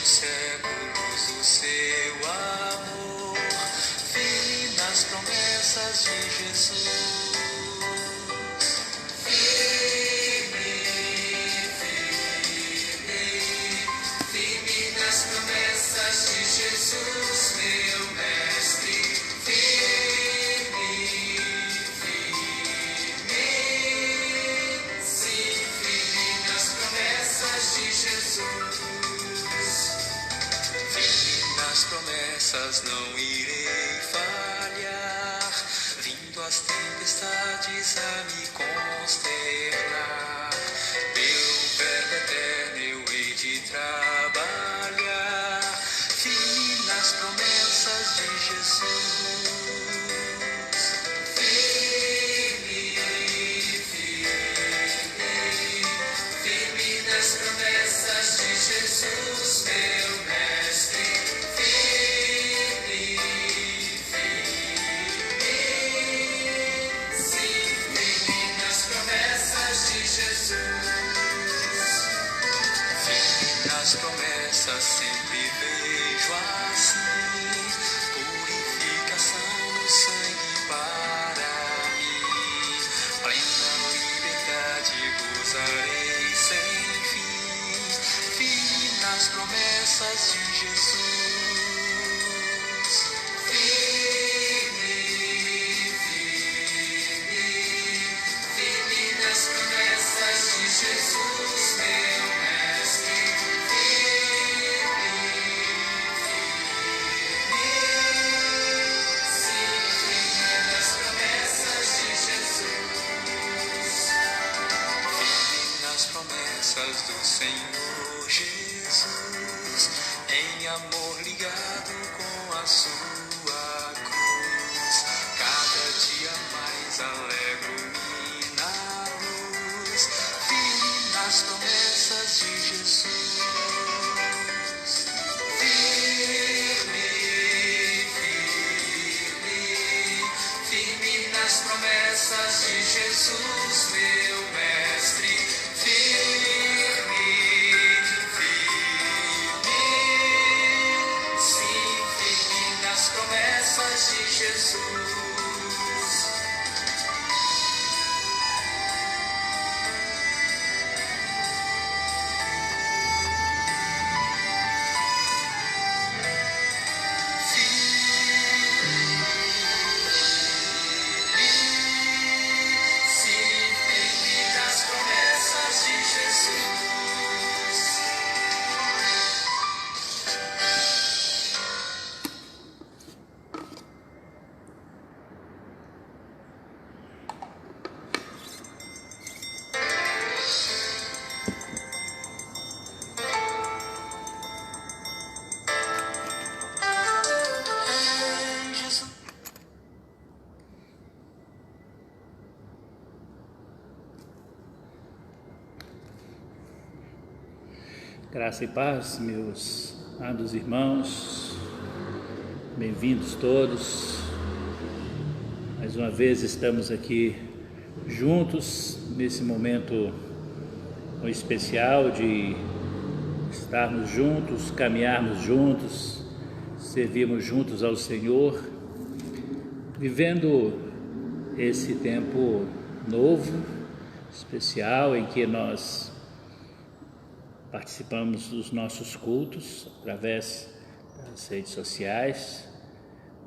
séculos o seu amor, firme nas promessas de Jesus. Firme, firme, firme nas promessas de Jesus, meu mestre. Firme, firme, sim, firme nas promessas de Jesus. Nas promessas não irei falhar, vindo as tempestades a me consternar. Pelo verbo eterno eu hei de trabalhar, firme nas promessas de Jesus. Firme, firme, firme nas promessas de Jesus, meu mestre. As promessas sempre vejo assim, purificação no sangue para mim, plena liberdade gozarei sem fim, firme nas promessas de Jesus. Firme, firme, firme nas promessas de Jesus, meu mestre. Do Senhor Jesus, em amor ligado com a sua cruz, cada dia mais alegro-me na luz, firme nas promessas de Jesus. Firme, firme, firme nas promessas de Jesus, meu mestre. De Jesus. Graça e paz, meus amados irmãos, bem-vindos todos. Mais uma vez estamos aqui juntos nesse momento especial de estarmos juntos, caminharmos juntos, servirmos juntos ao Senhor, vivendo esse tempo novo, especial, em que nós participamos dos nossos cultos através das redes sociais,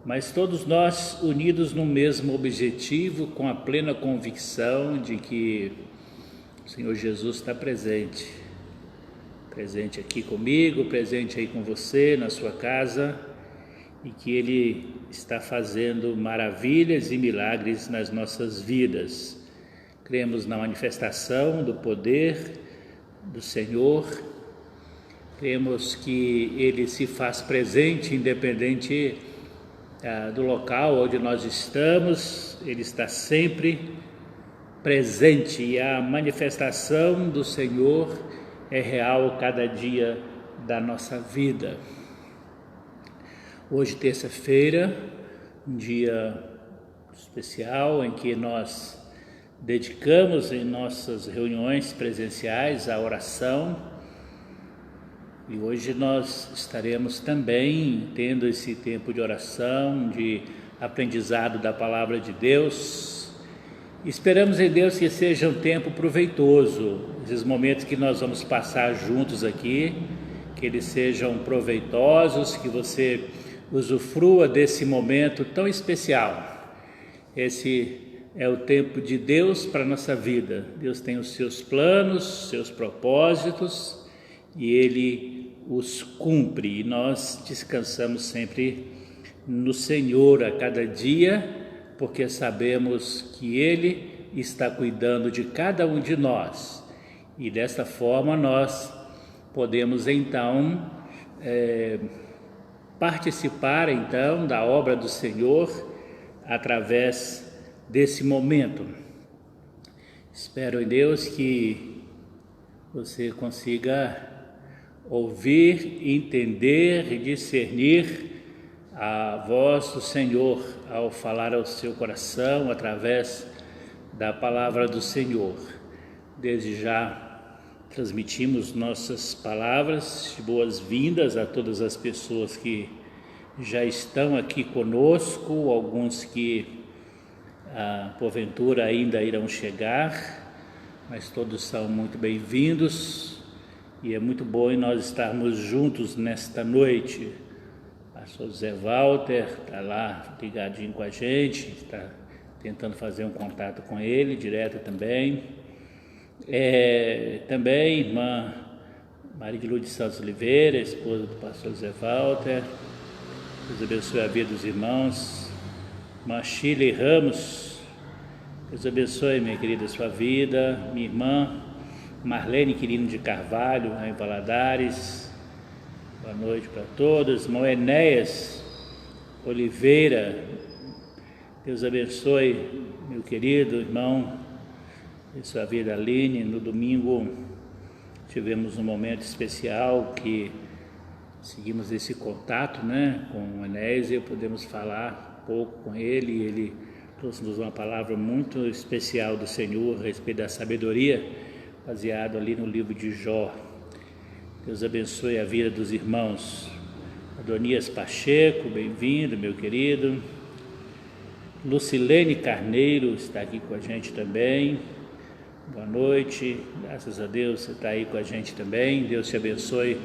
mas todos nós unidos no mesmo objetivo, com a plena convicção de que o Senhor Jesus está presente aqui comigo, presente aí com você, na sua casa, e que Ele está fazendo maravilhas e milagres nas nossas vidas. Cremos na manifestação do poder do Senhor, cremos que Ele se faz presente independente do local onde nós estamos, Ele está sempre presente e a manifestação do Senhor é real cada dia da nossa vida. Hoje, terça-feira, um dia especial em que nós dedicamos em nossas reuniões presenciais à oração, E hoje nós estaremos também tendo esse tempo de oração, de aprendizado da Palavra de Deus. Esperamos em Deus que seja um tempo proveitoso, esses momentos que nós vamos passar juntos aqui, que eles sejam proveitosos, que você usufrua desse momento tão especial. Esse é o tempo de Deus para a nossa vida. Deus tem os seus planos, seus propósitos e Ele os cumpre. E nós descansamos sempre no Senhor a cada dia, porque sabemos que Ele está cuidando de cada um de nós. E desta forma nós podemos então participar então da obra do Senhor através desse momento. Espero em Deus que você consiga ouvir, entender e discernir a voz do Senhor ao falar ao seu coração através da palavra do Senhor. Desde já transmitimos nossas palavras de boas-vindas a todas as pessoas que já estão aqui conosco, alguns que porventura ainda irão chegar, mas todos são muito bem-vindos e é muito bom nós estarmos juntos nesta noite. O pastor José Walter está lá ligadinho com a gente, está tentando fazer um contato com ele direto também. Também irmã Maria de Lourdes Santos Oliveira, esposa do pastor José Walter. Deus abençoe a vida dos irmãos. Irmã Shirley Ramos, Deus abençoe, minha querida, sua vida. Minha irmã Marlene Quirino de Carvalho, em Valadares, boa noite para todos. Irmão Enéas Oliveira, Deus abençoe, meu querido irmão, e sua vida. Aline, no domingo tivemos um momento especial que seguimos esse contato, com o Enéas, e podemos falar pouco com ele. Ele trouxe-nos uma palavra muito especial do Senhor a respeito da sabedoria, baseado ali no livro de Jó. Deus abençoe a vida dos irmãos. Adonias Pacheco, bem-vindo, meu querido. Lucilene Carneiro está aqui com a gente também. Boa noite, graças a Deus você está aí com a gente também. Deus te abençoe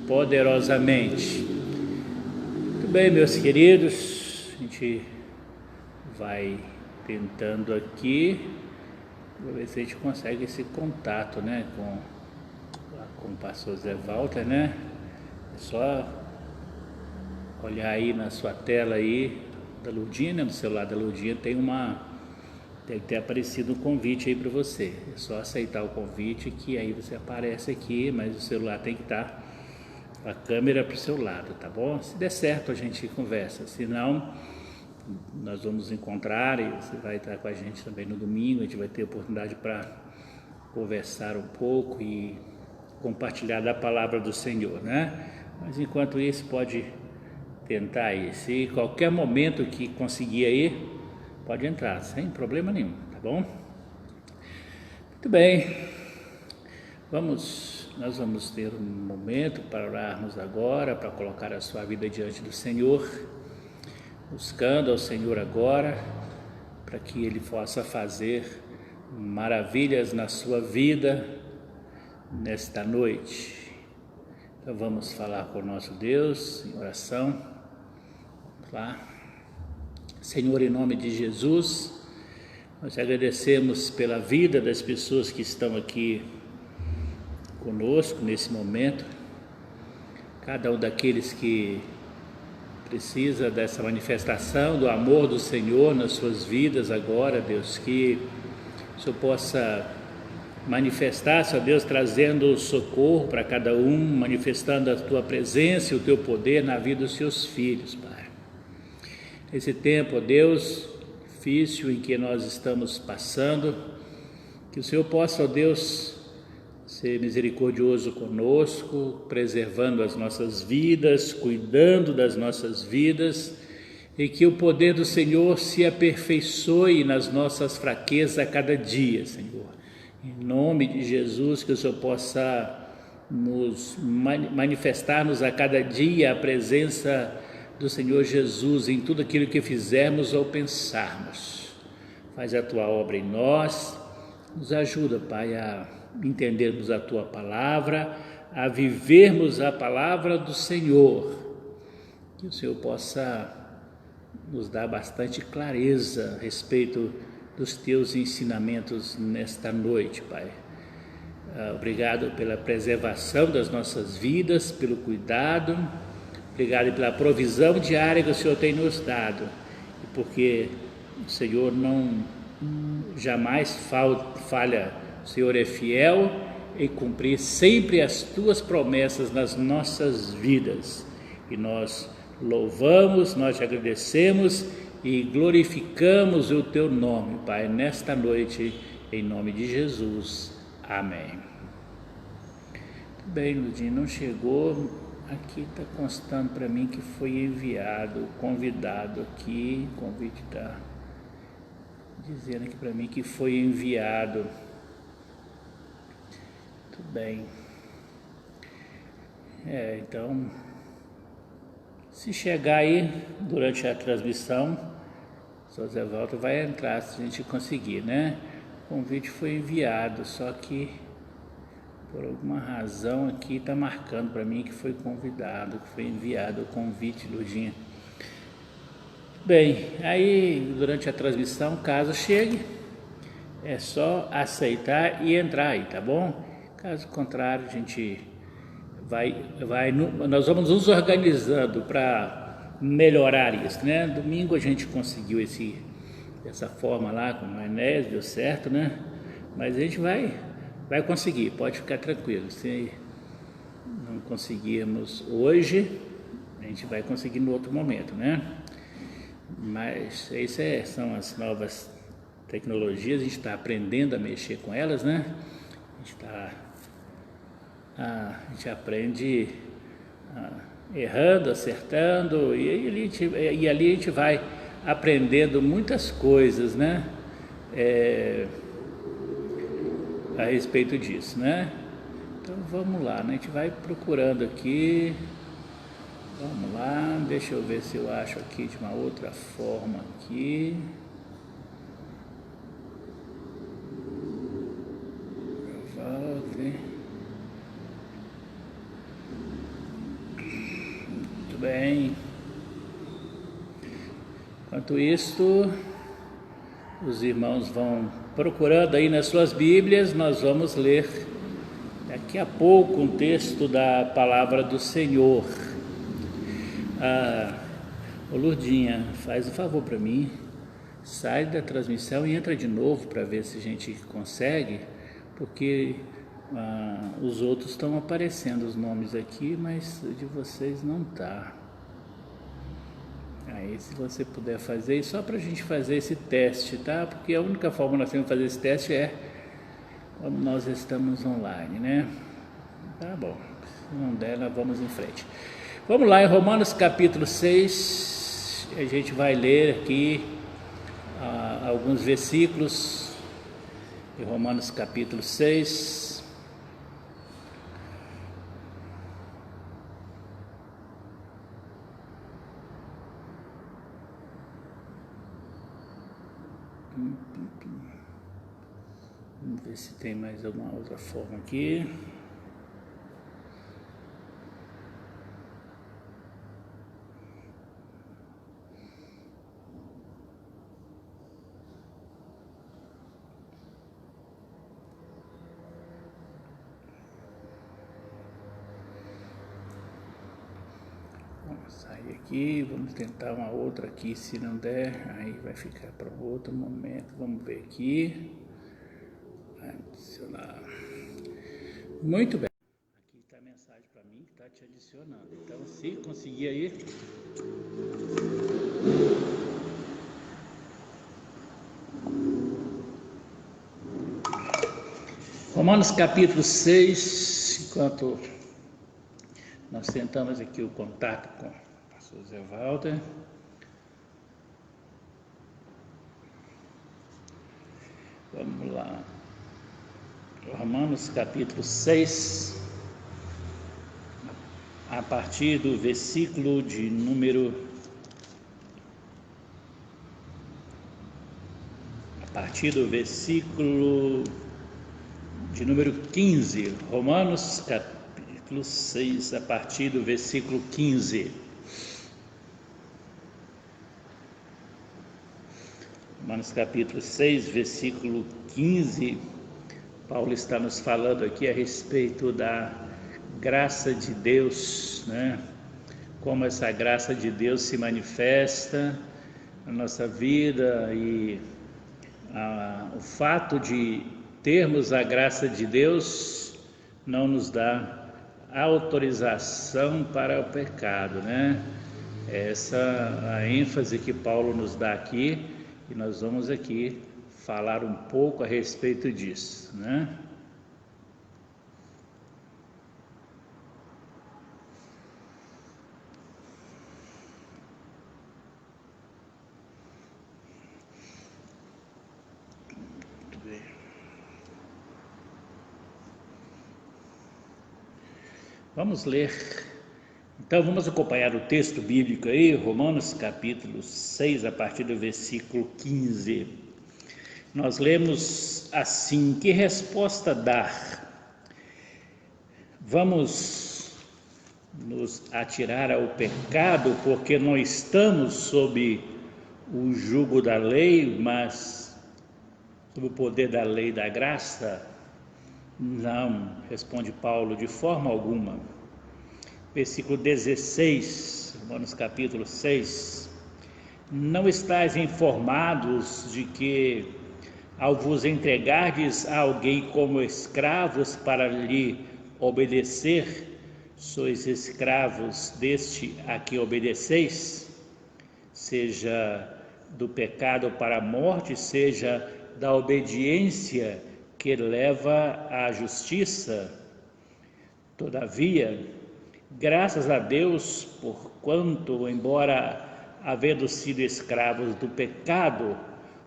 poderosamente. Muito bem, meus queridos, a gente vai tentando aqui, para ver se a gente consegue esse contato, com o pastor Zé Walter, É só olhar aí na sua tela aí da Lourdinha, no celular da Lourdinha deve ter aparecido um convite aí para você. É só aceitar o convite que aí você aparece aqui, mas o celular tem que estar a câmera para o seu lado, tá bom? Se der certo a gente conversa, se não, nós vamos encontrar e você vai estar com a gente também no domingo. A gente vai ter oportunidade para conversar um pouco e compartilhar da palavra do Senhor, Mas enquanto isso, pode tentar aí. Se qualquer momento que conseguir aí, pode entrar, sem problema nenhum, tá bom? Muito bem, nós vamos ter um momento para orarmos agora, para colocar a sua vida diante do Senhor, buscando ao Senhor agora, para que Ele possa fazer maravilhas na sua vida nesta noite. Então vamos falar com o nosso Deus em oração. Vamos lá. Senhor, em nome de Jesus, nós agradecemos pela vida das pessoas que estão aqui conosco nesse momento, cada um daqueles que precisa dessa manifestação do amor do Senhor nas suas vidas agora, Deus, que o Senhor possa manifestar, Senhor Deus, trazendo socorro para cada um, manifestando a Tua presença e o Teu poder na vida dos Seus filhos, Pai. Esse tempo, ó Deus, difícil em que nós estamos passando, que o Senhor possa, ó Deus, ser misericordioso conosco, preservando as nossas vidas, cuidando das nossas vidas, e que o poder do Senhor se aperfeiçoe nas nossas fraquezas a cada dia, Senhor. Em nome de Jesus, que o Senhor possa nos manifestarmos a cada dia a presença do Senhor Jesus em tudo aquilo que fizermos ou pensarmos. Faz a tua obra em nós, nos ajuda, Pai, a entendermos a tua palavra, a vivermos a palavra do Senhor, que o Senhor possa nos dar bastante clareza a respeito dos teus ensinamentos nesta noite, Pai. Obrigado pela preservação das nossas vidas, pelo cuidado, obrigado pela provisão diária que o Senhor tem nos dado, e porque o Senhor não jamais falha, o Senhor é fiel em cumprir sempre as tuas promessas nas nossas vidas, e nós louvamos, nós te agradecemos e glorificamos o teu nome, Pai, nesta noite, em nome de Jesus. Amém. Muito bem, Ludinho, não chegou. Aqui está constando para mim que foi enviado, convidado aqui. O convite está dizendo aqui para mim que foi enviado. Muito bem. Então, se chegar aí durante a transmissão, o Sr. Zé Walter vai entrar se a gente conseguir, né? O convite foi enviado, só que por alguma razão aqui está marcando para mim que foi convidado, que foi enviado o convite, Ludinha. Bem, aí durante a transmissão, caso chegue, é só aceitar e entrar aí, tá bom? Caso contrário, a gente nós vamos nos organizando para melhorar isso, né? Domingo a gente conseguiu essa forma lá com o maionese, deu certo, né? Mas a gente vai conseguir, pode ficar tranquilo. Se não conseguirmos hoje, a gente vai conseguir no outro momento, né? Mas isso são as novas tecnologias, a gente está aprendendo a mexer com elas, né? A gente aprende errando, acertando, e ali a gente vai aprendendo muitas coisas, né? A respeito disso, né? Então vamos lá, né? A gente vai procurando aqui. Vamos lá, deixa eu ver se eu acho aqui de uma outra forma aqui. Muito bem. Enquanto isso, os irmãos vão procurando aí nas suas Bíblias, nós vamos ler daqui a pouco um texto da palavra do Senhor. Ô Lurdinha, faz um favor para mim, sai da transmissão e entra de novo para ver se a gente consegue, porque os outros estão aparecendo os nomes aqui, mas de vocês não tá. Aí se você puder fazer, só para a gente fazer esse teste, tá? Porque a única forma nós temos de fazer esse teste é quando nós estamos online, né? Tá bom, se não der, nós vamos em frente. Vamos lá, em Romanos capítulo 6, a gente vai ler aqui alguns versículos em Romanos capítulo 6. Vamos ver se tem mais alguma outra forma aqui. Vamos sair aqui, vamos tentar uma outra aqui, se não der, aí vai ficar para outro momento. Vamos ver aqui. Adicionar. Muito bem. Aqui está a mensagem para mim que está te adicionando. Então, se conseguir aí. Romanos capítulo 6, enquanto nós tentamos aqui o contato com o pastor Zé Walter. Vamos lá. Romanos capítulo 6. a partir do versículo de número 15, Romanos capítulo 6, a partir do versículo 15. Romanos capítulo 6, versículo 15, Paulo está nos falando aqui a respeito da graça de Deus, né? Como essa graça de Deus se manifesta na nossa vida e o fato de termos a graça de Deus não nos dá autorização para o pecado, né? Essa a ênfase que Paulo nos dá aqui, e nós vamos aqui falar um pouco a respeito disso, né? Vamos ler, então vamos acompanhar o texto bíblico aí, Romanos capítulo 6, a partir do versículo 15. Nós lemos assim: que resposta dar? Vamos nos atirar ao pecado porque não estamos sob o jugo da lei, mas sob o poder da lei da graça? Não, responde Paulo, de forma alguma. Versículo 16, Romanos capítulo 6. Não estáis informados de que, ao vos entregardes a alguém como escravos para lhe obedecer, sois escravos deste a que obedeceis, seja do pecado para a morte, seja da obediência que leva à justiça? Todavia, graças a Deus, porquanto, embora havendo sido escravos do pecado,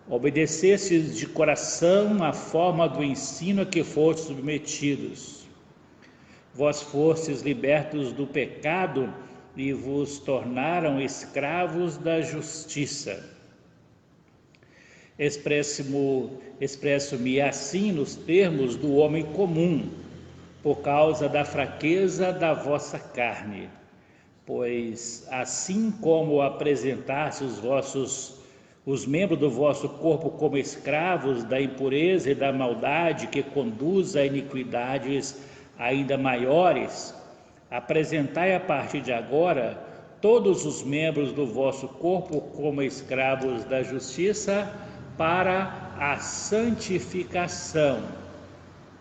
obedecestes de coração à forma do ensino a que fostes submetidos. Vós fostes libertos do pecado e vos tornaram escravos da justiça. Expresso-me assim nos termos do homem comum, por causa da fraqueza da vossa carne. Pois assim como apresentaste os membros do vosso corpo como escravos da impureza e da maldade que conduz a iniquidades ainda maiores, apresentai a partir de agora todos os membros do vosso corpo como escravos da justiça para a santificação.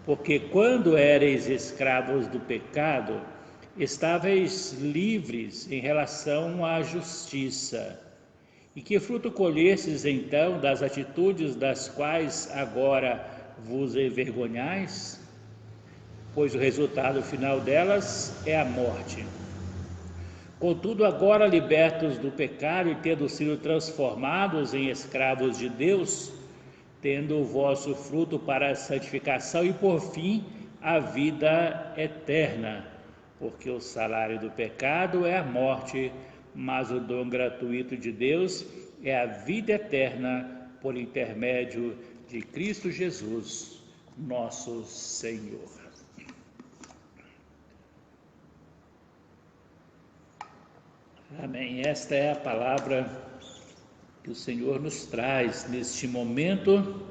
Porque quando éreis escravos do pecado, estáveis livres em relação à justiça. E que fruto colhestes então das atitudes das quais agora vos envergonhais? Pois o resultado final delas é a morte. Contudo, agora libertos do pecado e tendo sido transformados em escravos de Deus, tendo o vosso fruto para a santificação e, por fim, a vida eterna. Porque o salário do pecado é a morte, mas o dom gratuito de Deus é a vida eterna por intermédio de Cristo Jesus, nosso Senhor. Amém. Esta é a palavra que o Senhor nos traz neste momento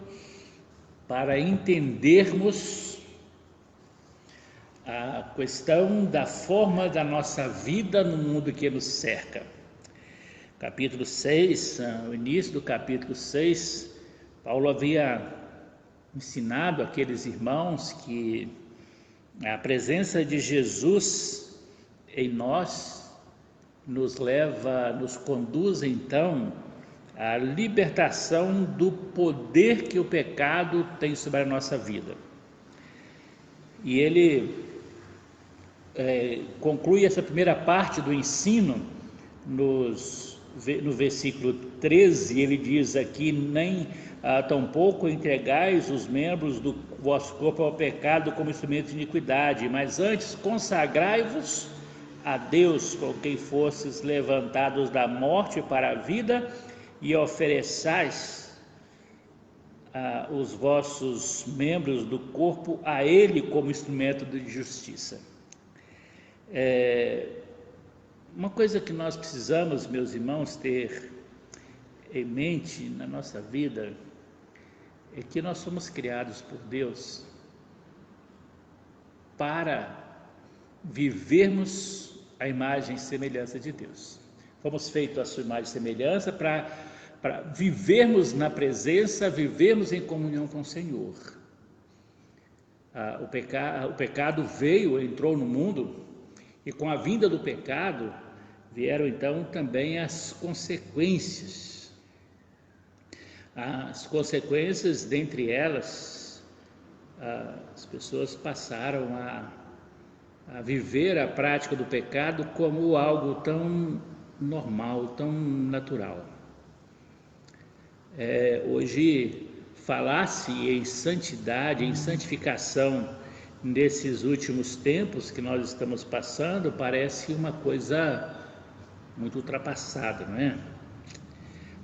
para entendermos a questão da forma da nossa vida no mundo que nos cerca. Capítulo 6, o início do capítulo 6, Paulo havia ensinado aqueles irmãos que a presença de Jesus em nós nos conduz então à libertação do poder que o pecado tem sobre a nossa vida. E ele conclui essa primeira parte do ensino no versículo 13, ele diz aqui: nem tampouco entregais os membros do vosso corpo ao pecado como instrumento de iniquidade, mas antes consagrai-vos a Deus com quem fostes levantados da morte para a vida, e ofereçais os vossos membros do corpo a Ele como instrumento de justiça. Uma coisa que nós precisamos, meus irmãos, ter em mente na nossa vida é que nós somos criados por Deus para vivermos a imagem e semelhança de Deus. Fomos feitos à sua imagem e semelhança para vivermos na presença, vivermos em comunhão com o Senhor. O pecado veio, entrou no mundo, e com a vinda do pecado vieram então também as consequências. As consequências, dentre elas, as pessoas passaram a viver a prática do pecado como algo tão normal, tão natural. Hoje, falar-se em santidade, em santificação, nesses últimos tempos que nós estamos passando, parece uma coisa muito ultrapassada, não é?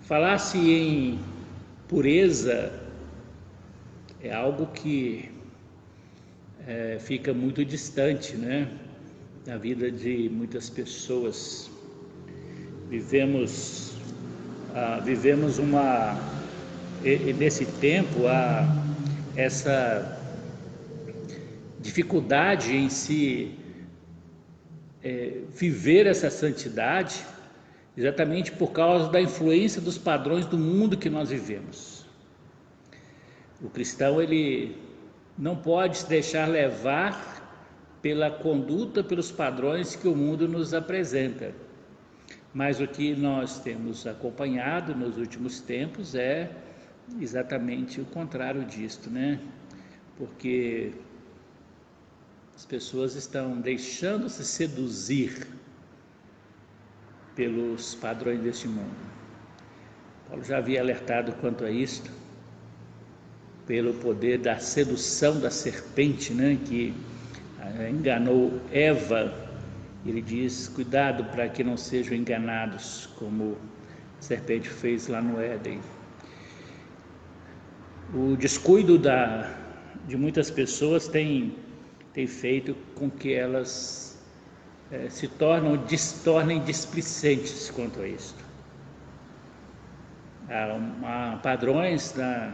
Falar-se em pureza é algo que fica muito distante, né, da vida de muitas pessoas. Vivemos nesse tempo essa dificuldade em se viver essa santidade, exatamente por causa da influência dos padrões do mundo que nós vivemos. O cristão, ele não pode se deixar levar pela conduta, pelos padrões que o mundo nos apresenta. Mas o que nós temos acompanhado nos últimos tempos é exatamente o contrário disto, né? Porque as pessoas estão deixando-se seduzir pelos padrões deste mundo. Paulo já havia alertado quanto a isto, pelo poder da sedução da serpente, né, que enganou Eva. Ele diz: cuidado para que não sejam enganados, como a serpente fez lá no Éden. O descuido de muitas pessoas tem feito com que elas se tornem displicentes quanto a isto. Há padrões da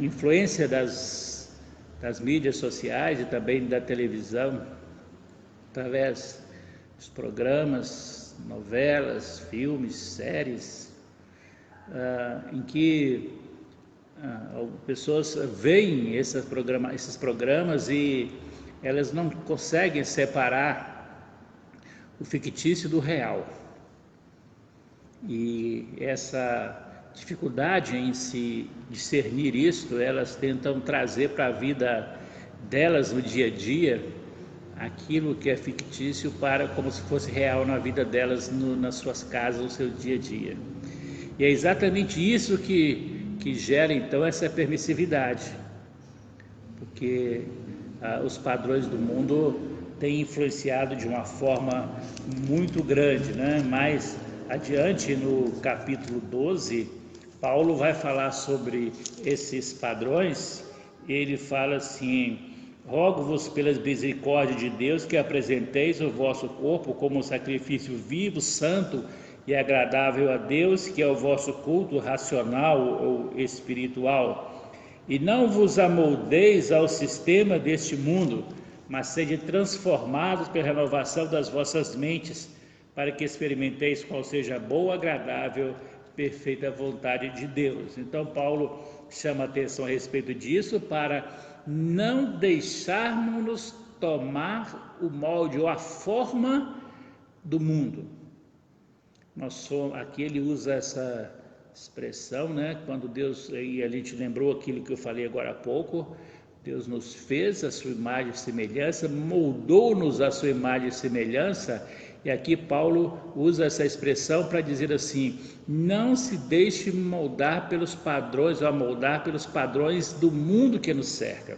influência das mídias sociais e também da televisão, através dos programas, novelas, filmes, séries, em que pessoas veem esses programas e elas não conseguem separar o fictício do real. E essa dificuldade em se discernir isto, elas tentam trazer para a vida delas no dia a dia aquilo que é fictício para como se fosse real na vida delas, nas suas casas, no seu dia a dia. E é exatamente isso que gera então essa permissividade, porque os padrões do mundo têm influenciado de uma forma muito grande, né? Mais adiante, no capítulo 12, Paulo vai falar sobre esses padrões. Ele fala assim: rogo-vos pelas misericórdias de Deus que apresenteis o vosso corpo como sacrifício vivo, santo e agradável a Deus, que é o vosso culto racional ou espiritual. E não vos amoldeis ao sistema deste mundo, mas sede transformados pela renovação das vossas mentes, para que experimenteis qual seja a boa, agradável, perfeita vontade de Deus. Então Paulo chama a atenção a respeito disso, para não deixarmos-nos tomar o molde ou a forma do mundo. Aqui ele usa essa expressão, né? Quando Deus, e a gente lembrou aquilo que eu falei agora há pouco, Deus nos fez a sua imagem e semelhança, moldou-nos a sua imagem e semelhança, e aqui Paulo usa essa expressão para dizer assim: não se deixe moldar pelos padrões, ou amoldar pelos padrões do mundo que nos cerca.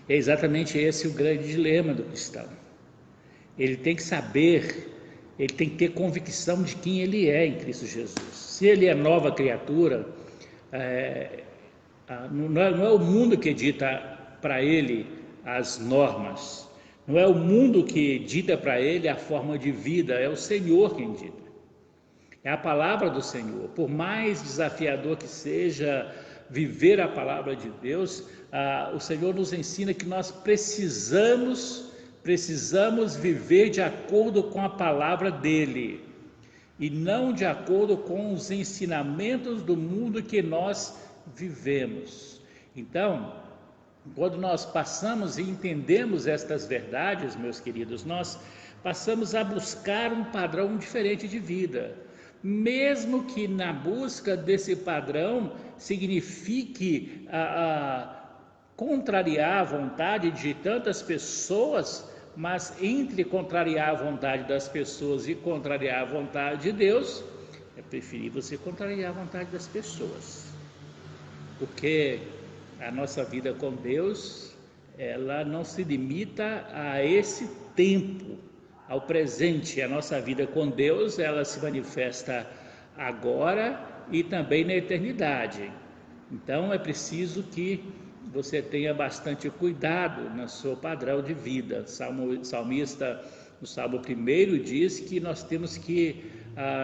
É exatamente esse o grande dilema do cristão. ele tem que saber, ele tem que ter convicção de quem ele é em Cristo Jesus. Se ele é nova criatura, não é o mundo que dita para ele as normas, não é o mundo que dita para ele a forma de vida, é o Senhor quem dita. É a palavra do Senhor. Por mais desafiador que seja viver a palavra de Deus, o Senhor nos ensina que nós precisamos viver de acordo com a palavra dele e não de acordo com os ensinamentos do mundo que nós vivemos. Então, quando nós passamos e entendemos estas verdades, meus queridos, nós passamos a buscar um padrão diferente de vida. Mesmo que na busca desse padrão signifique contrariar a vontade de tantas pessoas, mas entre contrariar a vontade das pessoas e contrariar a vontade de Deus, é preferível você contrariar a vontade das pessoas. Porque a nossa vida com Deus, ela não se limita a esse tempo, ao presente. A nossa vida com Deus, ela se manifesta agora e também na eternidade. Então é preciso que você tenha bastante cuidado no seu padrão de vida. O salmista, no Salmo 1, diz que nós temos que,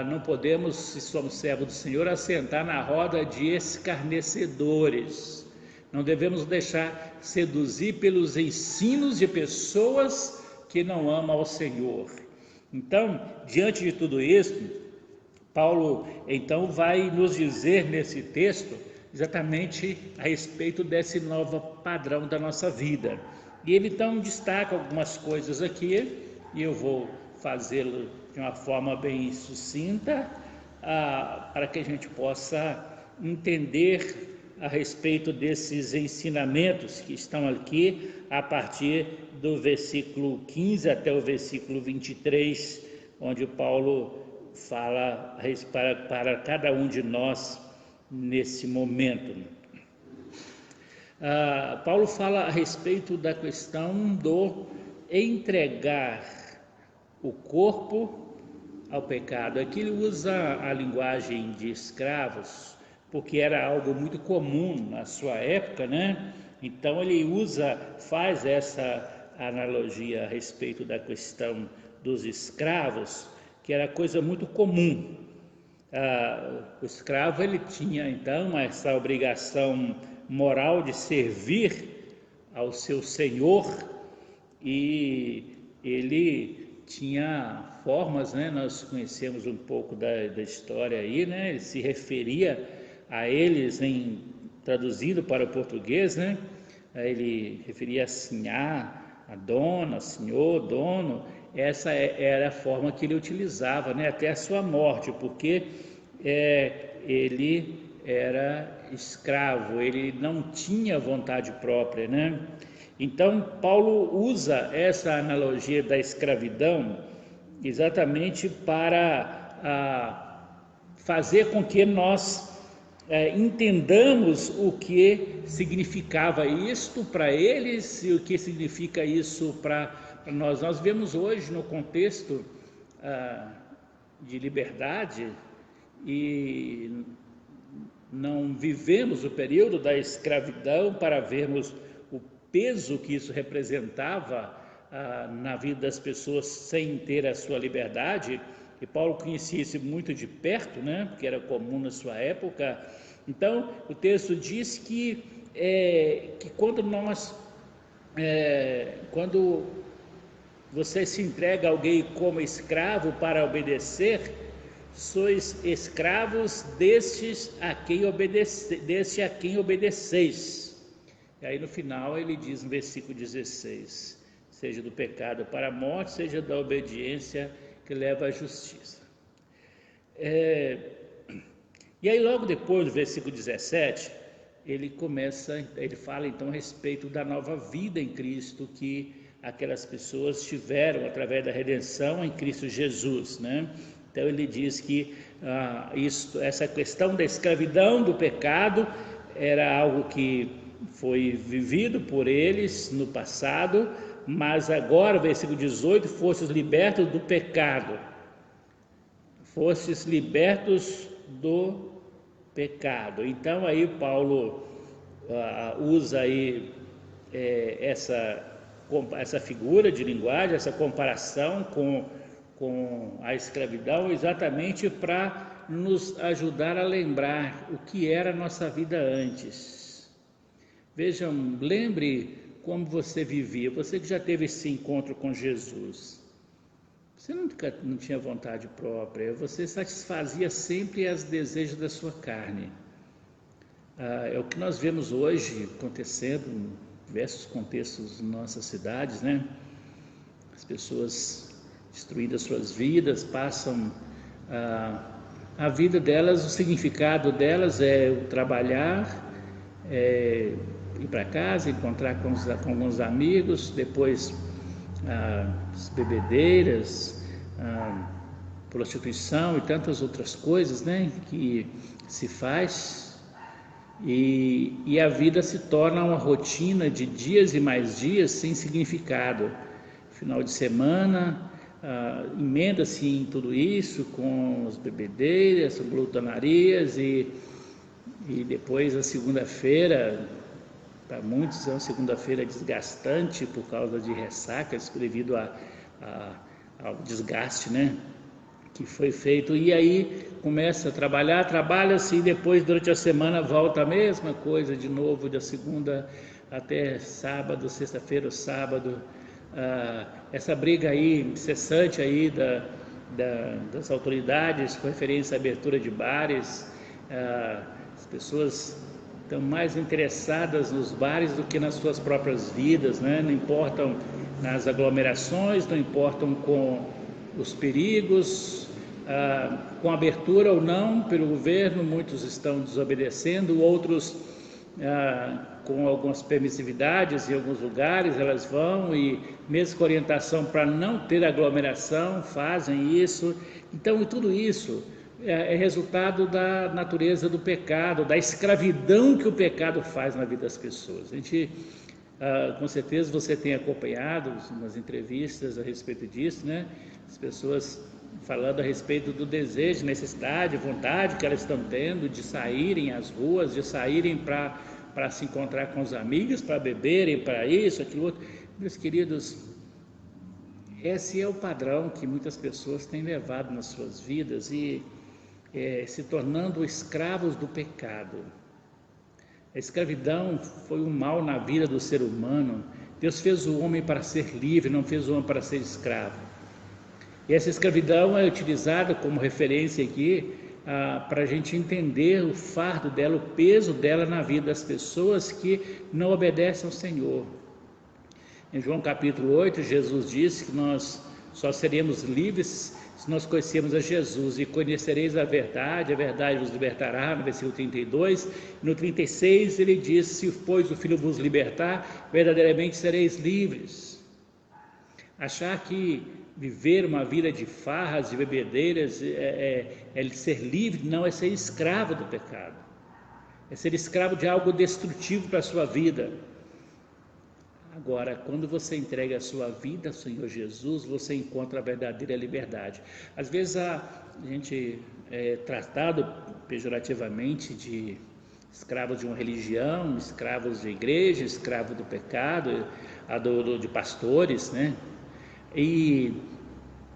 não podemos, se somos servos do Senhor, assentar na roda de escarnecedores. Não devemos deixar seduzir pelos ensinos de pessoas que não amam ao Senhor. Então, diante de tudo isso, Paulo então vai nos dizer nesse texto exatamente a respeito desse novo padrão da nossa vida. E ele então destaca algumas coisas aqui, e eu vou fazê-lo de uma forma bem sucinta, para que a gente possa entender a respeito desses ensinamentos que estão aqui, a partir do versículo 15 até o versículo 23, onde Paulo fala para cada um de nós nesse momento. Paulo fala a respeito da questão do entregar o corpo ao pecado. Aqui ele usa a linguagem de escravos, porque era algo muito comum na sua época, né? Então ele faz essa analogia a respeito da questão dos escravos, que era coisa muito comum. O escravo, ele tinha então essa obrigação moral de servir ao seu senhor, e ele tinha formas, né? Nós conhecemos um pouco da história aí, né? Ele se referia a eles, traduzido para o português, né? Ele referia a sinhá, a dona, senhor, dono. Essa era a forma que ele utilizava, né? Até a sua morte, porque ele era escravo, ele não tinha vontade própria, né? Então Paulo usa essa analogia da escravidão exatamente para fazer com que nós entendamos o que significava isto para eles e o que significa isso para nós. Nós vemos hoje no contexto de liberdade, e não vivemos o período da escravidão para vermos o peso que isso representava na vida das pessoas sem ter a sua liberdade. E Paulo conhecia isso muito de perto, né? Porque era comum na sua época. Então o texto diz que quando você se entrega a alguém como escravo para obedecer, sois escravos deste a quem obedeceis. E aí no final ele diz no versículo 16, seja do pecado para a morte, seja da obediência que leva à justiça. E aí logo depois do versículo 17, ele fala então a respeito da nova vida em Cristo que aquelas pessoas tiveram através da redenção em Cristo Jesus, né? Então ele diz que essa questão da escravidão, do pecado, era algo que foi vivido por eles no passado, mas agora, versículo 18, fostes libertos do pecado. Fostes libertos do pecado. Então aí Paulo usa aí essa figura de linguagem, essa comparação com a escravidão, exatamente para nos ajudar a lembrar o que era a nossa vida antes. Vejam, lembre como você vivia, você que já teve esse encontro com Jesus. Você nunca não tinha vontade própria, você satisfazia sempre os desejos da sua carne. É o que nós vemos hoje acontecendo em diversos contextos de nossas cidades, né? As pessoas destruindo as suas vidas, passam a vida delas, o significado delas é o trabalhar, ir para casa, encontrar com alguns amigos, depois as bebedeiras, prostituição e tantas outras coisas, né, que se faz, e a vida se torna uma rotina de dias e mais dias sem significado. Final de semana, emenda-se em tudo isso com as bebedeiras, glutonarias e depois a segunda-feira, para muitos é uma segunda-feira desgastante por causa de ressacas devido ao desgaste, né, que foi feito. E aí começa a trabalhar, trabalha-se e depois durante a semana volta a mesma coisa de novo, da segunda até sábado, sexta-feira ou sábado. Essa briga aí incessante aí das autoridades com referência à abertura de bares. As pessoas estão mais interessadas nos bares do que nas suas próprias vidas, né? Não importam nas aglomerações, não importam com os perigos, com abertura ou não pelo governo. Muitos estão desobedecendo, outros com algumas permissividades em alguns lugares elas vão, e mesmo com orientação para não ter aglomeração, fazem isso. Então tudo isso é resultado da natureza do pecado, da escravidão que o pecado faz na vida das pessoas. A gente, com certeza você tem acompanhado umas entrevistas a respeito disso, né? As pessoas falando a respeito do desejo, necessidade, vontade que elas estão tendo de saírem às ruas, de saírem para se encontrar com os amigos, para beberem, para isso, aquilo outro. Meus queridos, esse é o padrão que muitas pessoas têm levado nas suas vidas e se tornando escravos do pecado. A escravidão foi um mal na vida do ser humano. Deus fez o homem para ser livre, não fez o homem para ser escravo. E essa escravidão é utilizada como referência aqui para a gente entender o fardo dela, o peso dela na vida das pessoas que não obedecem ao Senhor. Em João capítulo 8, Jesus disse que nós só seremos livres se nós conhecermos a Jesus, e conhecereis a verdade vos libertará, no versículo 32. No 36 ele diz: se pois o Filho vos libertar, verdadeiramente sereis livres. Achar que viver uma vida de farras, de bebedeiras, é ser livre, não, é ser escravo do pecado, é ser escravo de algo destrutivo para a sua vida. Agora, quando você entrega a sua vida ao Senhor Jesus, você encontra a verdadeira liberdade. Às vezes a gente é tratado pejorativamente de escravos de uma religião, escravos de igreja, escravo do pecado, de pastores, né? E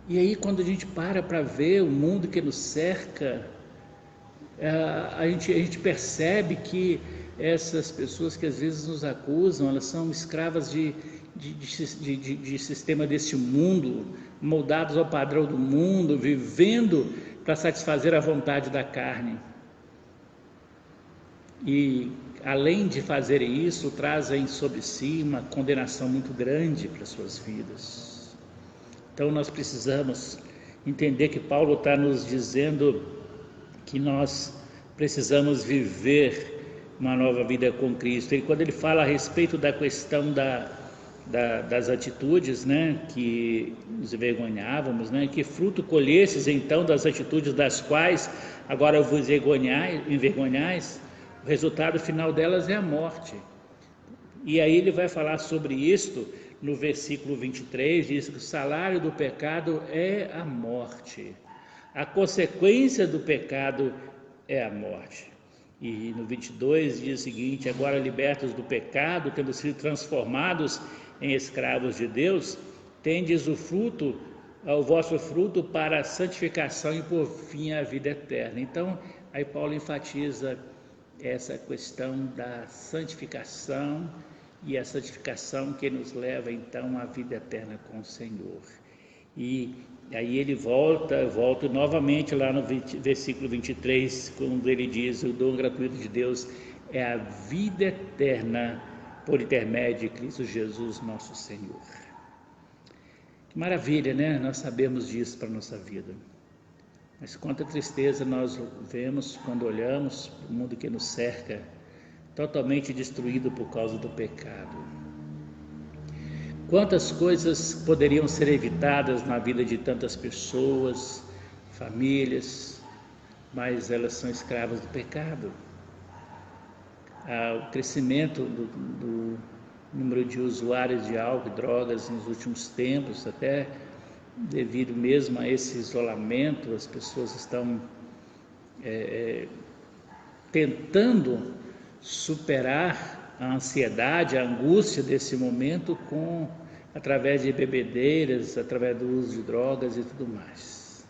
aí quando a gente para ver o mundo que nos cerca, a gente percebe que essas pessoas que às vezes nos acusam, elas são escravas de sistema deste mundo, moldados ao padrão do mundo, vivendo para satisfazer a vontade da carne. E além de fazerem isso, trazem sobre si uma condenação muito grande para as suas vidas. Então nós precisamos entender que Paulo está nos dizendo que nós precisamos viver uma nova vida com Cristo. E quando ele fala a respeito da questão das atitudes, né, que nos envergonhávamos, né, que fruto colhesses então das atitudes das quais agora vos envergonhais, o resultado final delas é a morte. E aí ele vai falar sobre isto no versículo 23, diz que o salário do pecado é a morte. A consequência do pecado é a morte. E no 22 diz o seguinte: agora libertos do pecado, tendo sido transformados em escravos de Deus, tendes o vosso fruto para a santificação e por fim a vida eterna. Então, aí Paulo enfatiza essa questão da santificação, e a santificação que nos leva então à vida eterna com o Senhor. E aí ele volta novamente lá no versículo 23, quando ele diz: o dom gratuito de Deus é a vida eterna por intermédio de Cristo Jesus nosso Senhor. Que maravilha, né? Nós sabemos disso para a nossa vida. Mas quanta tristeza nós vemos quando olhamos para o mundo que nos cerca, totalmente destruído por causa do pecado. Quantas coisas poderiam ser evitadas na vida de tantas pessoas, famílias, mas elas são escravas do pecado. O crescimento do número de usuários de álcool e drogas nos últimos tempos, até devido mesmo a esse isolamento, as pessoas estão tentando superar a ansiedade, a angústia desse momento através de bebedeiras, através do uso de drogas e tudo mais.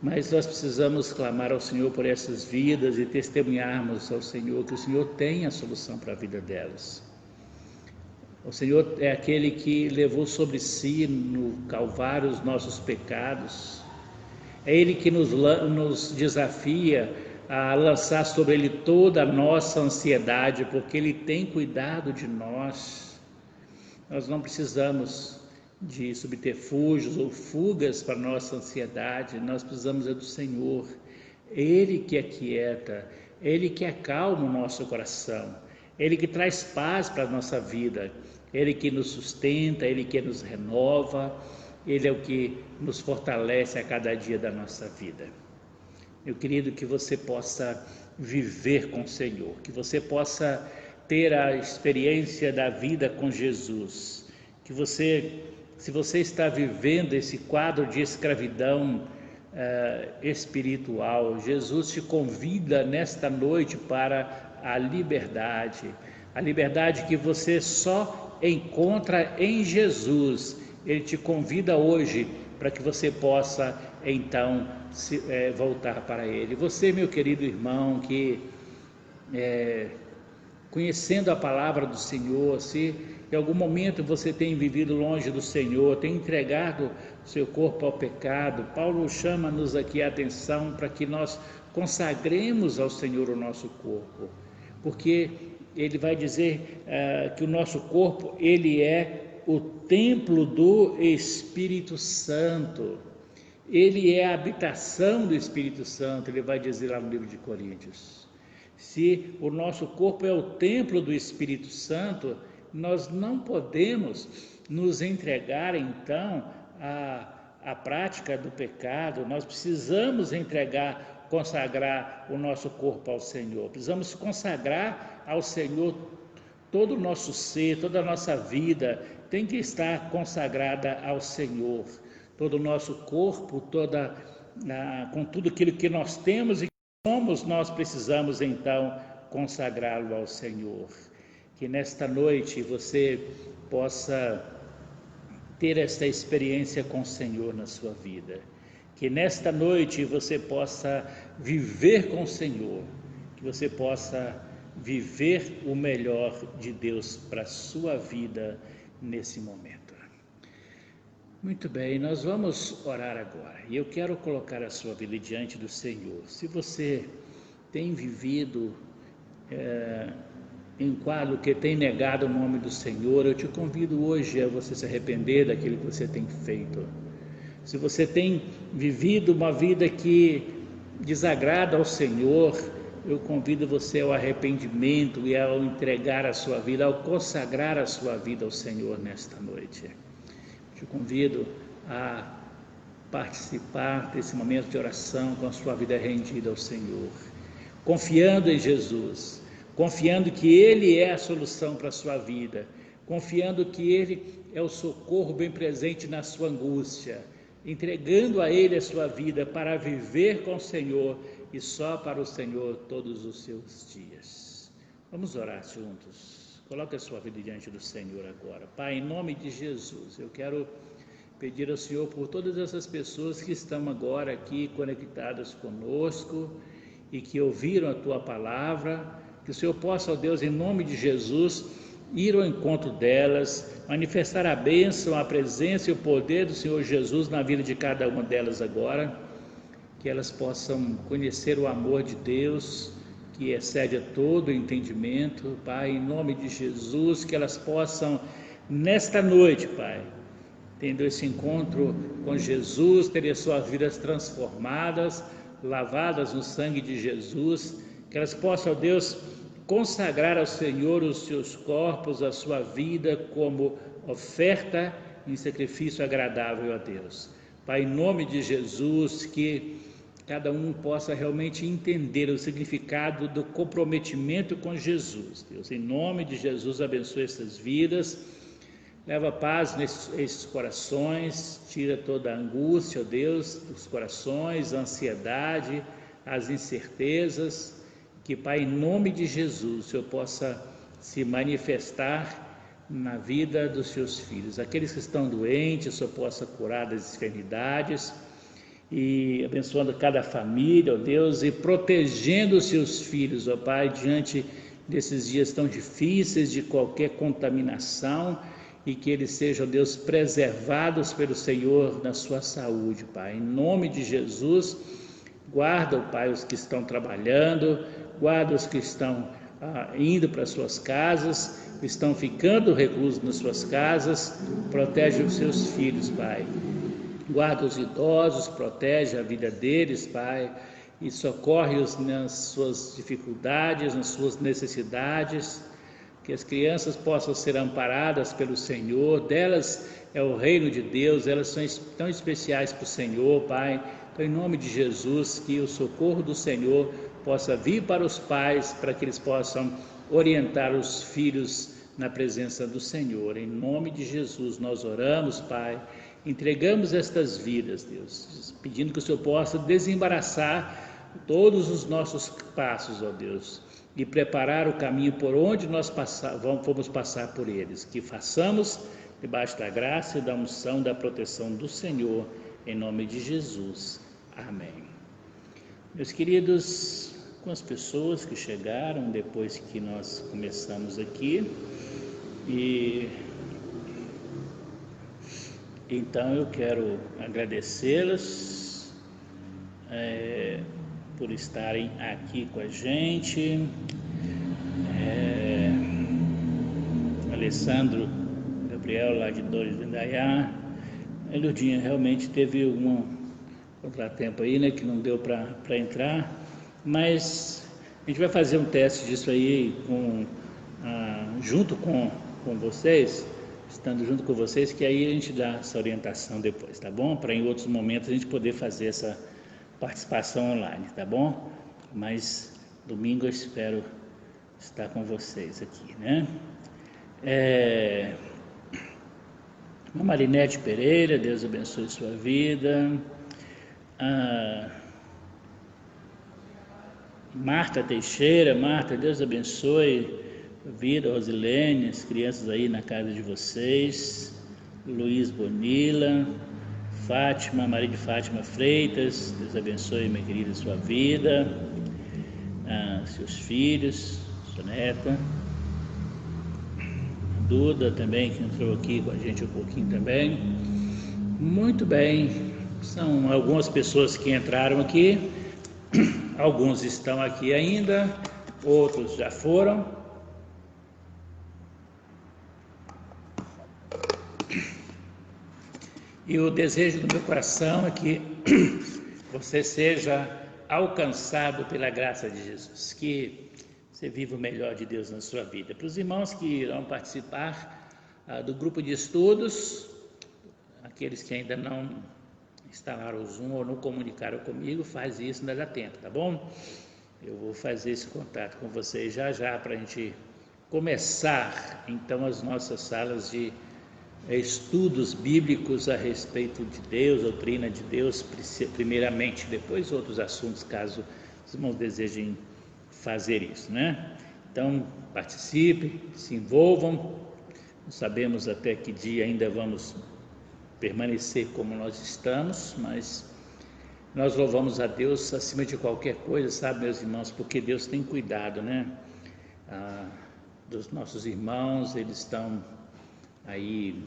Mas nós precisamos clamar ao Senhor por essas vidas e testemunharmos ao Senhor que o Senhor tem a solução para a vida delas. O Senhor é aquele que levou sobre si no Calvário os nossos pecados. É Ele que nos desafia a lançar sobre Ele toda a nossa ansiedade, porque Ele tem cuidado de nós. Nós não precisamos de subterfúgios ou fugas para a nossa ansiedade, nós precisamos do Senhor. Ele que aquieta, Ele que acalma o nosso coração, Ele que traz paz para a nossa vida, Ele que nos sustenta, Ele que nos renova, Ele é o que nos fortalece a cada dia da nossa vida. Meu querido, que você possa viver com o Senhor, que você possa ter a experiência da vida com Jesus, que se você está vivendo esse quadro de escravidão espiritual, Jesus te convida nesta noite para a liberdade que você só encontra em Jesus. Ele te convida hoje para que você possa então voltar para Ele. Você, meu querido irmão, que conhecendo a palavra do Senhor, se em algum momento você tem vivido longe do Senhor, tem entregado seu corpo ao pecado, Paulo chama-nos aqui a atenção para que nós consagremos ao Senhor o nosso corpo, porque ele vai dizer que o nosso corpo, ele é o templo do Espírito Santo. Ele é a habitação do Espírito Santo, ele vai dizer lá no livro de Coríntios. Se o nosso corpo é o templo do Espírito Santo, nós não podemos nos entregar então à prática do pecado. Nós precisamos consagrar o nosso corpo ao Senhor. Precisamos consagrar ao Senhor todo o nosso ser, toda a nossa vida tem que estar consagrada ao Senhor. Todo o nosso corpo, com tudo aquilo que nós temos e que somos, nós precisamos então consagrá-lo ao Senhor. Que nesta noite você possa ter esta experiência com o Senhor na sua vida. Que nesta noite você possa viver com o Senhor, que você possa viver o melhor de Deus para a sua vida nesse momento. Muito bem, nós vamos orar agora, e eu quero colocar a sua vida diante do Senhor. Se você tem vivido em quadro que tem negado o nome do Senhor, eu te convido hoje a você se arrepender daquilo que você tem feito. Se você tem vivido uma vida que desagrada ao Senhor, eu convido você ao arrependimento e ao entregar a sua vida, ao consagrar a sua vida ao Senhor nesta noite. Te convido a participar desse momento de oração com a sua vida rendida ao Senhor, confiando em Jesus, confiando que Ele é a solução para a sua vida, confiando que Ele é o socorro bem presente na sua angústia, entregando a Ele a sua vida para viver com o Senhor e só para o Senhor todos os seus dias. Vamos orar juntos. Coloque a sua vida diante do Senhor agora. Pai, em nome de Jesus, eu quero pedir ao Senhor por todas essas pessoas que estão agora aqui conectadas conosco e que ouviram a Tua palavra, que o Senhor possa, ó Deus, em nome de Jesus, ir ao encontro delas, manifestar a bênção, a presença e o poder do Senhor Jesus na vida de cada uma delas agora, que elas possam conhecer o amor de Deus, que excede a todo o entendimento, Pai, em nome de Jesus, que elas possam, nesta noite, Pai, tendo esse encontro com Jesus, terem suas vidas transformadas, lavadas no sangue de Jesus, que elas possam, ó Deus, consagrar ao Senhor os seus corpos, a sua vida como oferta em sacrifício agradável a Deus. Pai, em nome de Jesus, que cada um possa realmente entender o significado do comprometimento com Jesus. Deus, em nome de Jesus, abençoe essas vidas, leva paz nesses corações, tira toda a angústia, ó Deus, dos corações, a ansiedade, as incertezas, que, Pai, em nome de Jesus, o Senhor possa se manifestar na vida dos seus filhos. Aqueles que estão doentes, o Senhor possa curar das enfermidades, e abençoando cada família, ó Deus, e protegendo os seus filhos, ó Pai, diante desses dias tão difíceis, de qualquer contaminação, e que eles sejam, Deus, preservados pelo Senhor na sua saúde, Pai. Em nome de Jesus, guarda, ó Pai, os que estão trabalhando, guarda os que estão indo para suas casas, estão ficando reclusos nas suas casas, protege os seus filhos, Pai. Guarda os idosos, protege a vida deles, Pai, e socorre-os nas suas dificuldades, nas suas necessidades, que as crianças possam ser amparadas pelo Senhor, delas é o reino de Deus, elas são tão especiais para o Senhor, Pai. Então, em nome de Jesus, que o socorro do Senhor possa vir para os pais, para que eles possam orientar os filhos na presença do Senhor. Em nome de Jesus, nós oramos, Pai, entregamos estas vidas, Deus, pedindo que o Senhor possa desembaraçar todos os nossos passos, ó Deus, e preparar o caminho por onde nós vamos passar por eles, que façamos debaixo da graça e da unção, da proteção do Senhor, em nome de Jesus. Amém. Meus queridos, com as pessoas que chegaram depois que nós começamos aqui, e então eu quero agradecê-las por estarem aqui com a gente. Alessandro Gabriel, lá de Dores de Indaiá. A Lurdinha realmente teve um contratempo aí, né, que não deu para entrar, mas a gente vai fazer um teste disso aí junto com vocês, estando junto com vocês, que aí a gente dá essa orientação depois, tá bom? Para em outros momentos a gente poder fazer essa participação online, tá bom? Mas domingo eu espero estar com vocês aqui, né? A Marinete Pereira, Deus abençoe sua vida. Marta Teixeira, Marta, Deus abençoe a vida. Rosilene, as crianças aí na casa de vocês. Luiz Bonila, Fátima, Maria de Fátima Freitas, Deus abençoe, minha querida, sua vida, seus filhos, sua neta. Duda também, que entrou aqui com a gente um pouquinho também. Muito bem, são algumas pessoas que entraram aqui, alguns estão aqui ainda, outros já foram. E o desejo do meu coração é que você seja alcançado pela graça de Jesus, que você viva o melhor de Deus na sua vida. Para os irmãos que irão participar do grupo de estudos, aqueles que ainda não instalaram o Zoom ou não comunicaram comigo, faz isso, ainda dá tempo, tá bom? Eu vou fazer esse contato com vocês já para a gente começar então as nossas salas de estudos bíblicos a respeito de Deus, doutrina de Deus, primeiramente, depois outros assuntos, caso os irmãos desejem fazer isso, né? Então, participem, se envolvam. Não sabemos até que dia ainda vamos permanecer como nós estamos, mas nós louvamos a Deus acima de qualquer coisa, sabe, meus irmãos, porque Deus tem cuidado, né? Dos nossos irmãos, eles estão aí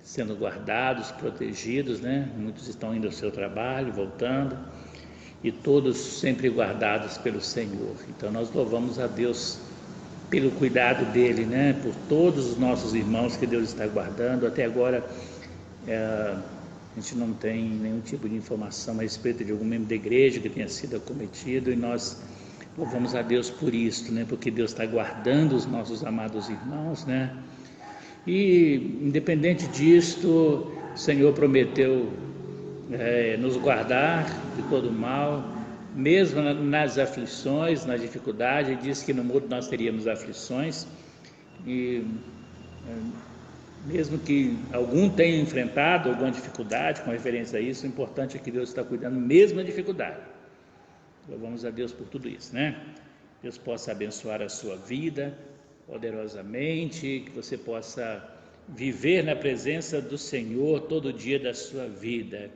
sendo guardados, protegidos, né? Muitos estão indo ao seu trabalho, voltando, e todos sempre guardados pelo Senhor. Então nós louvamos a Deus pelo cuidado dele, né? Por todos os nossos irmãos que Deus está guardando. Até agora a gente não tem nenhum tipo de informação a respeito de algum membro da igreja que tenha sido acometido, e nós louvamos a Deus por isso, né? Porque Deus está guardando os nossos amados irmãos, né? E independente disto, o Senhor prometeu nos guardar de todo mal, mesmo nas aflições, na dificuldade. Ele disse que no mundo nós teríamos aflições, e mesmo que algum tenha enfrentado alguma dificuldade com referência a isso, o importante é que Deus está cuidando mesmo na dificuldade. Louvamos a Deus por tudo isso, né? Deus possa abençoar a sua vida poderosamente, que você possa viver na presença do Senhor todo dia da sua vida.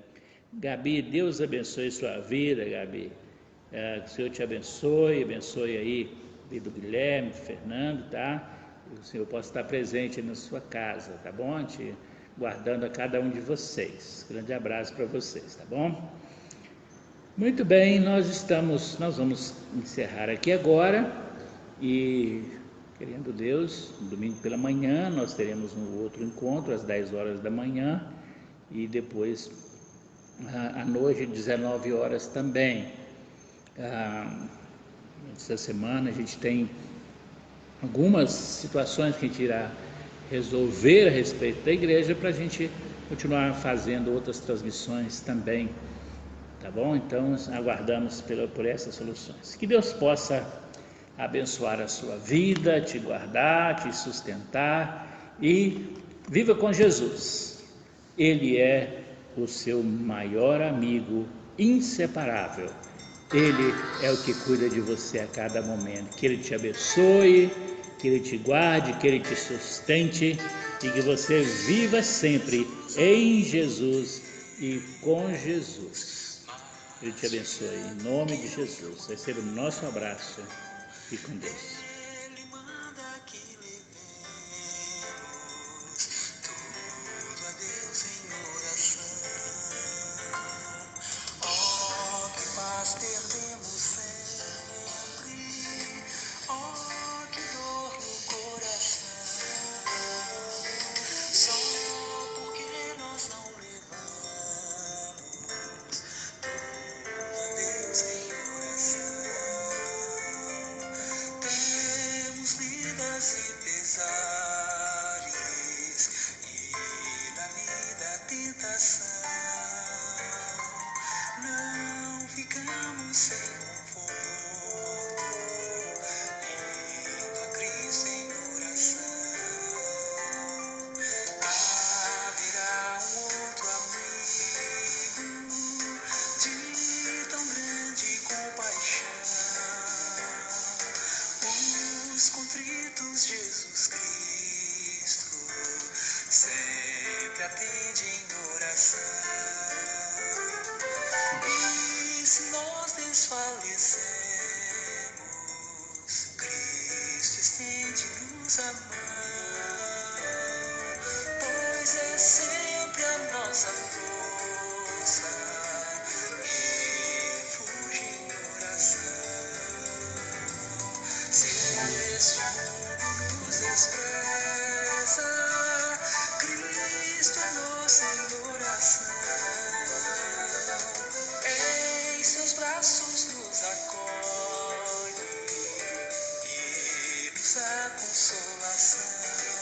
Gabi, Deus abençoe sua vida, Gabi. Que o Senhor te abençoe aí a vida do Guilherme, do Fernando, tá? Que o Senhor possa estar presente na sua casa, tá bom? Te guardando a cada um de vocês. Grande abraço para vocês, tá bom? Muito bem, nós vamos encerrar aqui agora, e querendo Deus, no domingo pela manhã nós teremos um outro encontro às 10 horas da manhã, e depois à noite, 19 horas também. Essa semana a gente tem algumas situações que a gente irá resolver a respeito da igreja, para a gente continuar fazendo outras transmissões também, tá bom? Então aguardamos por essas soluções. Que Deus possa abençoar a sua vida, te guardar, te sustentar, e viva com Jesus. Ele é o seu maior amigo inseparável. Ele é o que cuida de você a cada momento. Que Ele te abençoe, que Ele te guarde, que Ele te sustente, e que você viva sempre em Jesus e com Jesus. Ele te abençoe em nome de Jesus. Receba o nosso abraço. Fique com Deus. Ele manda que levemos tudo a Deus em oração. Oh, que paz perdemos sempre. Oh, que dor no coração. Só porque nós não levamos tudo a Deus em oração. Temos vidas e pesares, e na vida tentação. Não ficamos sem conforto, indo a Cristo em oração. Haverá um outro amigo de tão grande compaixão. Os contritos Jesus Cristo sempre atende em oração. E se nós desfalecemos, Cristo estende-nos a mão, pois é sempre a nossa força, refúgio em oração. Se este mundo nos despreza, Cristo é nossa em oração. Em seus braços nos acolhe e nos dá consolação.